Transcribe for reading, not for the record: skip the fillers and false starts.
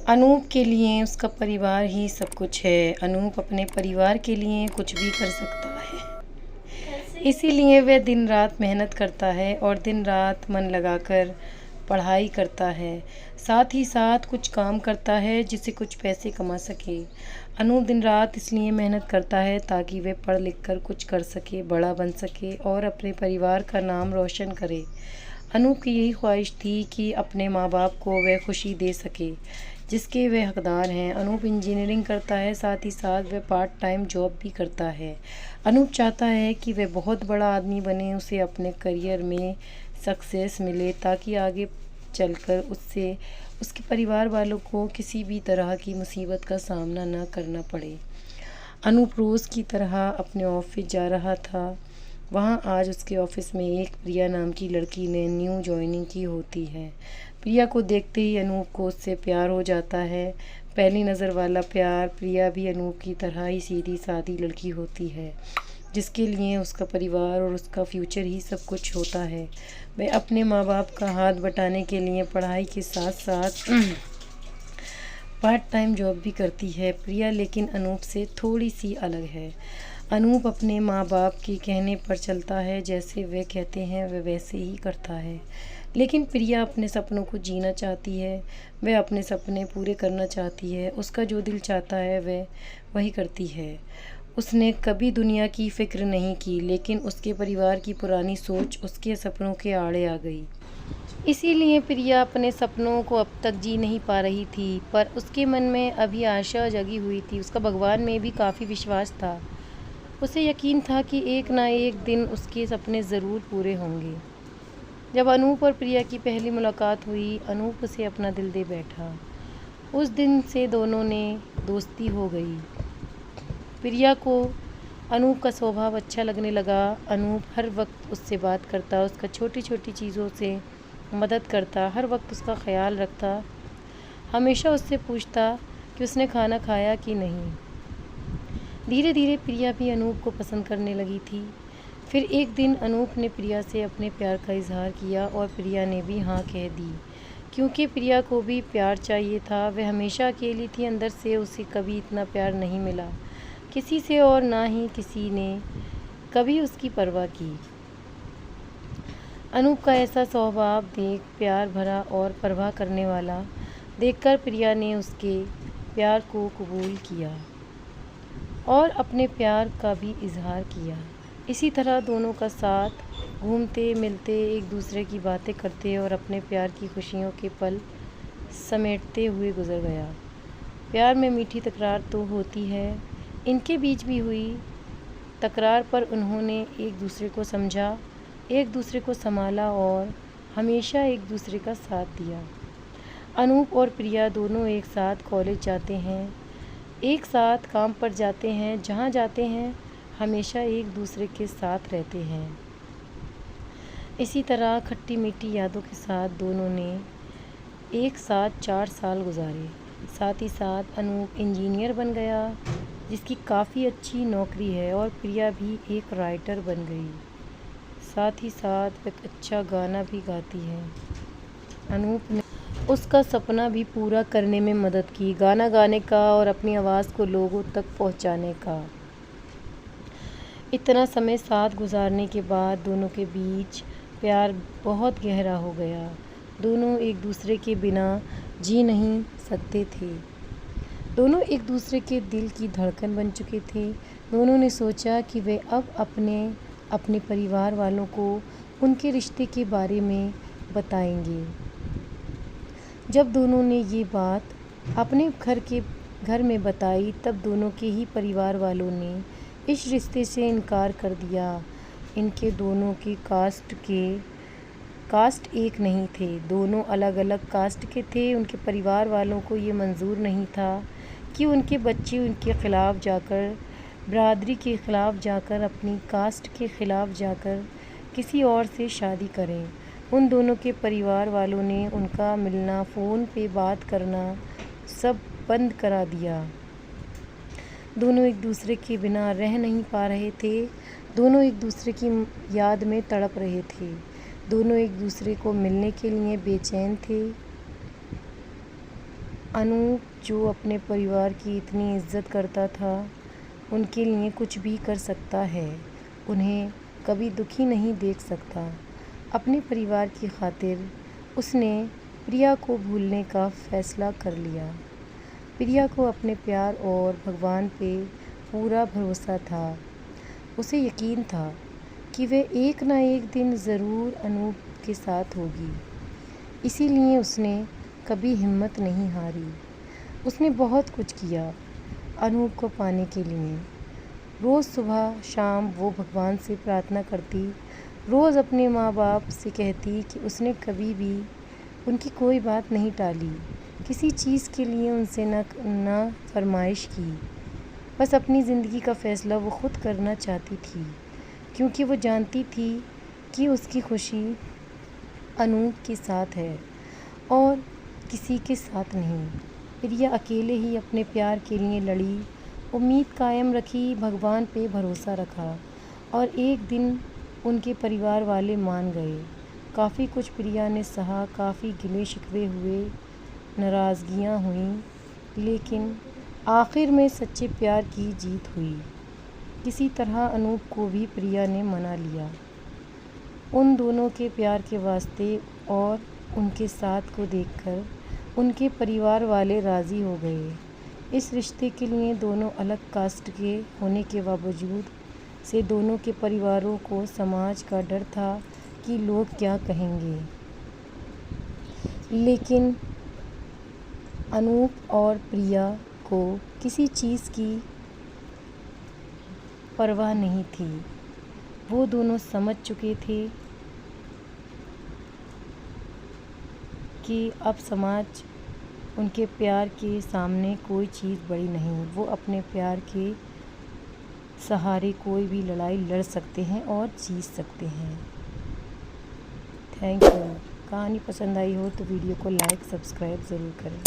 अनूप के लिए उसका परिवार ही सब कुछ है। अनूप अपने परिवार के लिए कुछ भी कर सकता है, इसीलिए वह दिन रात मेहनत करता है और दिन रात मन लगाकर पढ़ाई करता है। साथ ही साथ कुछ काम करता है जिससे कुछ पैसे कमा सके। अनूप दिन रात इसलिए मेहनत करता है ताकि वह पढ़ लिख कर कुछ कर सके, बड़ा बन सके और अपने परिवार का नाम रोशन करे। अनूप की यही ख्वाहिश थी कि अपने माँ बाप को वह खुशी दे सके जिसके वे हकदार हैं। अनूप इंजीनियरिंग करता है, साथ ही साथ वह पार्ट टाइम जॉब भी करता है। अनूप चाहता है कि वह बहुत बड़ा आदमी बने, उसे अपने करियर में सक्सेस मिले ताकि आगे चलकर उससे उसके परिवार वालों को किसी भी तरह की मुसीबत का सामना न करना पड़े। अनूप रोज़ की तरह अपने ऑफिस जा रहा था। वहाँ आज उसके ऑफिस में एक प्रिया नाम की लड़की ने न्यू ज्वाइनिंग की होती है। प्रिया को देखते ही अनूप को उससे प्यार हो जाता है। पहली नज़र वाला प्यार। प्रिया भी अनूप की तरह ही सीधी सादी लड़की होती है जिसके लिए उसका परिवार और उसका फ्यूचर ही सब कुछ होता है। वह अपने माँ बाप का हाथ बटाने के लिए पढ़ाई के साथ साथ पार्ट टाइम जॉब भी करती है। प्रिया लेकिन अनूप से थोड़ी सी अलग है। अनूप अपने माँ बाप के कहने पर चलता है, जैसे वे कहते हैं वह वैसे ही करता है। लेकिन प्रिया अपने सपनों को जीना चाहती है, वह अपने सपने पूरे करना चाहती है। उसका जो दिल चाहता है वह वही करती है। उसने कभी दुनिया की फ़िक्र नहीं की, लेकिन उसके परिवार की पुरानी सोच उसके सपनों के आड़े आ गई। इसीलिए प्रिया अपने सपनों को अब तक जी नहीं पा रही थी, पर उसके मन में अभी आशा जगी हुई थी। उसका भगवान में भी काफ़ी विश्वास था। उसे यकीन था कि एक ना एक दिन उसके सपने ज़रूर पूरे होंगे। जब अनूप और प्रिया की पहली मुलाकात हुई, अनूप उसे अपना दिल दे बैठा। उस दिन से दोनों ने दोस्ती हो गई। प्रिया को अनूप का स्वभाव अच्छा लगने लगा। अनूप हर वक्त उससे बात करता, उसका छोटी छोटी चीज़ों से मदद करता, हर वक्त उसका ख्याल रखता, हमेशा उससे पूछता कि उसने खाना खाया कि नहीं। धीरे धीरे प्रिया भी अनूप को पसंद करने लगी थी। फिर एक दिन अनूप ने प्रिया से अपने प्यार का इजहार किया और प्रिया ने भी हाँ कह दी, क्योंकि प्रिया को भी प्यार चाहिए था। वह हमेशा अकेली थी, अंदर से उसे कभी इतना प्यार नहीं मिला किसी से, और ना ही किसी ने कभी उसकी परवाह की। अनूप का ऐसा स्वभाव देख, प्यार भरा और परवाह करने वाला देखकर प्रिया ने उसके प्यार को कबूल किया और अपने प्यार का भी इजहार किया। इसी तरह दोनों का साथ घूमते मिलते, एक दूसरे की बातें करते और अपने प्यार की खुशियों के पल समेटते हुए गुजर गया। प्यार में मीठी तकरार तो होती है, इनके बीच भी हुई तकरार, पर उन्होंने एक दूसरे को समझा, एक दूसरे को संभाला और हमेशा एक दूसरे का साथ दिया। अनूप और प्रिया दोनों एक साथ कॉलेज जाते हैं, एक साथ काम पर जाते हैं, जहाँ जाते हैं हमेशा एक दूसरे के साथ रहते हैं। इसी तरह खट्टी मीठी यादों के साथ दोनों ने एक साथ 4 साल गुजारे। साथ ही साथ अनूप इंजीनियर बन गया, जिसकी काफ़ी अच्छी नौकरी है, और प्रिया भी एक राइटर बन गई। साथ ही साथ वह अच्छा गाना भी गाती है। अनूप ने उसका सपना भी पूरा करने में मदद की, गाना गाने का और अपनी आवाज़ को लोगों तक पहुंचाने का। इतना समय साथ गुजारने के बाद दोनों के बीच प्यार बहुत गहरा हो गया। दोनों एक दूसरे के बिना जी नहीं सकते थे। दोनों एक दूसरे के दिल की धड़कन बन चुके थे। दोनों ने सोचा कि वे अब अपने परिवार वालों को उनके रिश्ते के बारे में बताएंगे। जब दोनों ने ये बात अपने घर में बताई, तब दोनों के ही परिवार वालों ने इस रिश्ते से इनकार कर दिया। इनके दोनों की कास्ट एक नहीं थे, दोनों अलग अलग कास्ट के थे। उनके परिवार वालों को ये मंजूर नहीं था कि उनके बच्चे उनके ख़िलाफ़ जाकर, बरादरी के ख़िलाफ़ जाकर, अपनी कास्ट के ख़िलाफ़ जाकर किसी और से शादी करें। उन दोनों के परिवार वालों ने उनका मिलना, फ़ोन पे बात करना सब बंद करा दिया। दोनों एक दूसरे के बिना रह नहीं पा रहे थे। दोनों एक दूसरे की याद में तड़प रहे थे। दोनों एक दूसरे को मिलने के लिए बेचैन थे। अनूप जो अपने परिवार की इतनी इज्जत करता था, उनके लिए कुछ भी कर सकता है, उन्हें कभी दुखी नहीं देख सकता। अपने परिवार की खातिर उसने प्रिया को भूलने का फ़ैसला कर लिया। प्रिया को अपने प्यार और भगवान पे पूरा भरोसा था। उसे यकीन था कि वह एक ना एक दिन ज़रूर अनूप के साथ होगी। इसीलिए उसने कभी हिम्मत नहीं हारी। उसने बहुत कुछ किया अनूप को पाने के लिए। रोज़ सुबह शाम वो भगवान से प्रार्थना करती, रोज़ अपने माँ बाप से कहती कि उसने कभी भी उनकी कोई बात नहीं टाली, किसी चीज़ के लिए उनसे ना फरमाइश की। बस अपनी ज़िंदगी का फ़ैसला वो ख़ुद करना चाहती थी, क्योंकि वो जानती थी कि उसकी खुशी अनूप के साथ है और किसी के साथ नहीं। प्रिया अकेले ही अपने प्यार के लिए लड़ी, उम्मीद कायम रखी, भगवान पे भरोसा रखा और एक दिन उनके परिवार वाले मान गए। काफ़ी कुछ प्रिया ने सहा, काफ़ी गिले शिकवे हुए, नाराज़गियाँ हुईं, लेकिन आखिर में सच्चे प्यार की जीत हुई। किसी तरह अनूप को भी प्रिया ने मना लिया। उन दोनों के प्यार के वास्ते और उनके साथ को देखकर उनके परिवार वाले राज़ी हो गए। इस रिश्ते के लिए दोनों अलग कास्ट के होने के बावजूद से दोनों के परिवारों को समाज का डर था कि लोग क्या कहेंगे। लेकिन अनूप और प्रिया को किसी चीज़ की परवाह नहीं थी। वो दोनों समझ चुके थे कि अब समाज उनके प्यार के सामने कोई चीज़ बड़ी नहीं। वो अपने प्यार के सहारे कोई भी लड़ाई लड़ सकते हैं और जीत सकते हैं। Thank you. कहानी पसंद आई हो तो वीडियो को लाइक सब्सक्राइब ज़रूर करें।